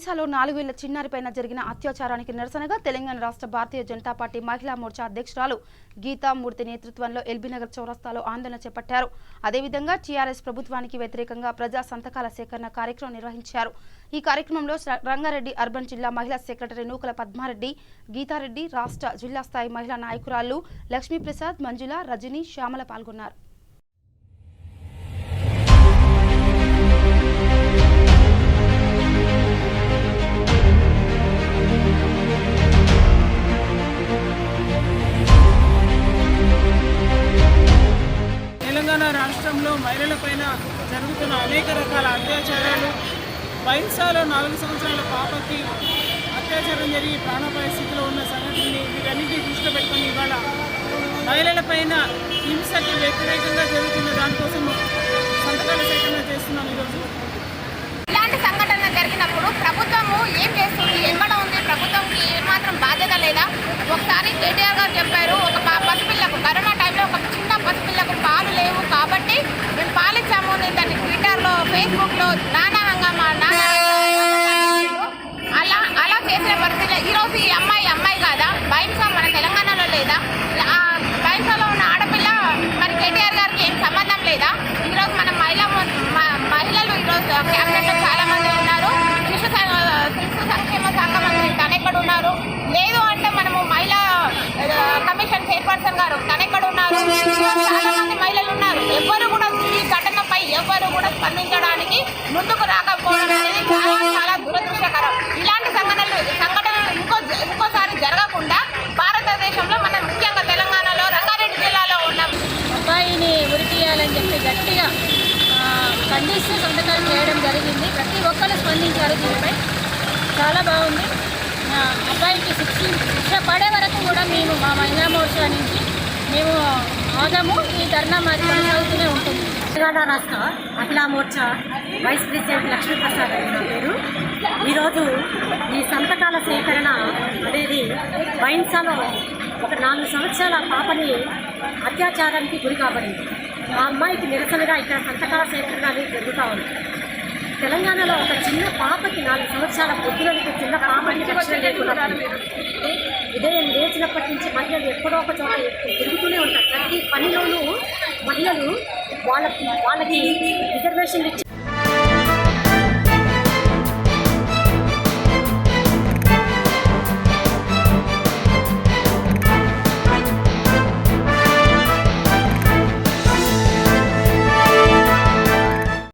బైన్సాలో 4 ఏళ్ల చిన్నారిపైన జరిగిన అత్యాచారానికి నిరసనగా తెలంగాణ రాష్ట్ర భారతీయ జనతా పార్టీ మహిళా మోర్చా అధ్యక్షురాలు గీతామూర్తి నేతృత్వంలో ఎల్బీనగర్ చౌరస్తాలో ఆందోళన చేపట్టారు. అదేవిధంగా టీఆర్ఎస్ ప్రభుత్వానికి వ్యతిరేకంగా ప్రజా సంతకాల సేకరణ కార్యక్రమం నిర్వహించారు. ఈ కార్యక్రమంలో రంగారెడ్డి అర్బన్ జిల్లా మహిళా సెక్రటరీ నూకల పద్మారెడ్డి, గీతారెడ్డి, రాష్ట్ర జిల్లా స్థాయి మహిళా నాయకురాళ్లు లక్ష్మీప్రసాద్, మంజుల, రజని, శ్యామల పాల్గొన్నారు. తెలంగాణ రాష్ట్రంలో మహిళలపైన జరుగుతున్న అనేక రకాల అత్యాచారాలు, బైన్సాలో 4 సంవత్సరాల పాపకి అత్యాచారం జరిగి ప్రాణాపాయ స్థితిలో ఉన్న సంఘటనని వీటన్నింటినీ దృష్టిలో పెట్టుకుని ఇవాళ మహిళలపైన హింసకి వ్యతిరేకంగా జరుగుతున్న దానికోసం సంతకాల సేకరణ చేస్తున్నాం. ఈరోజు ఇలాంటి సంఘటన జరిగినప్పుడు ప్రభుత్వము ఏం చేస్తుంది, ఎక్కడ ఉంది, ప్రభుత్వంకి ఏమాత్రం బాధ్యత లేదా? ఒకసారి కేటీఆర్ గారు చెప్పారు, ఒక పసిపిల్లకు కరోనా టైంలో ఒక చిన్న పసిపిల్లకు పాలు లేవు కాబట్టి మేము పాలిచ్చాము. దాన్ని ట్విట్టర్లో, ఫేస్బుక్లో నానా హంగామా అలా చేసిన పరిస్థితి. ఈరోజు ఈ అమ్మాయి కాదా? బైన్సా మన తెలంగాణలో లేదా? బైన్సాలో ఉన్న ఆడపిల్ల మరి కేటీఆర్ గారికి ఏం సంబంధం లేదా? ఈరోజు మన మహిళలు ఈరోజు క్యాబినెట్లో చాలా మంది ఉన్నారు. శిశు సంక్షేమ శాఖ మంత్రి తనెక్కడ ఉన్నారు? లేదు అంటే మనము మహిళా కమిషన్ చైర్పర్సన్ గారు తనెక్కడ ఉన్నారు? చాలా మంది మహిళలు ఉన్నారు. ఎవరు కూడా ఈ ఘటనపై ఎవరు కూడా స్పందించడానికి ముందుకు రాకపోవడం అనేది చాలా దురదృష్టకరం. ఇలాంటి సంఘటనలు ఇంకోసారి జరగకుండా భారతదేశంలో మనం ముఖ్యంగా తెలంగాణలో రంగారెడ్డి జిల్లాలో ఉన్న అబ్బాయిని ఉరితీయాలని చెప్పి గట్టిగా ఖండిస్తూ సంతకాలు చేయడం జరిగింది. ప్రతి ఒక్కరు స్పందించారు. దీనిపై చాలా బాగుంది. అబ్బాయికి శిక్ష పడే వరకు కూడా మేము మా మహిళా మోర్చా నుంచి మేము ఆగము. ఈ ధర్నా మాది కొనసాగుతూనే ఉంటుంది. తెలంగాణ రాష్ట్ర మహిళా మోర్చా వైస్ ప్రెసిడెంట్ లక్ష్మీప్రసాద్ అని నా పేరు. ఈరోజు ఈ సంతకాల సేకరణ అనేది బైన్సాలో ఒక 4 సంవత్సరాల పాపని అత్యాచారానికి గురి కాబడింది. ఆ అమ్మాయికి నిరసనగా ఇక్కడ సంతకాల సేకరణ అనేది జరుగుతూ ఉంది. తెలంగాణలో ఒక చిన్న పాపకి 4 సంవత్సరాల పొద్దులకి చిన్న పాపకి రక్షణ లేకుండా ఉదయం లేచినప్పటి నుంచి మహిళలు ఎక్కడో ఒక చోట తిరుగుతూనే ఉంటారు. ప్రతి పనిలోనూ మహిళలు వాళ్ళకి రిజర్వేషన్ ఇచ్చి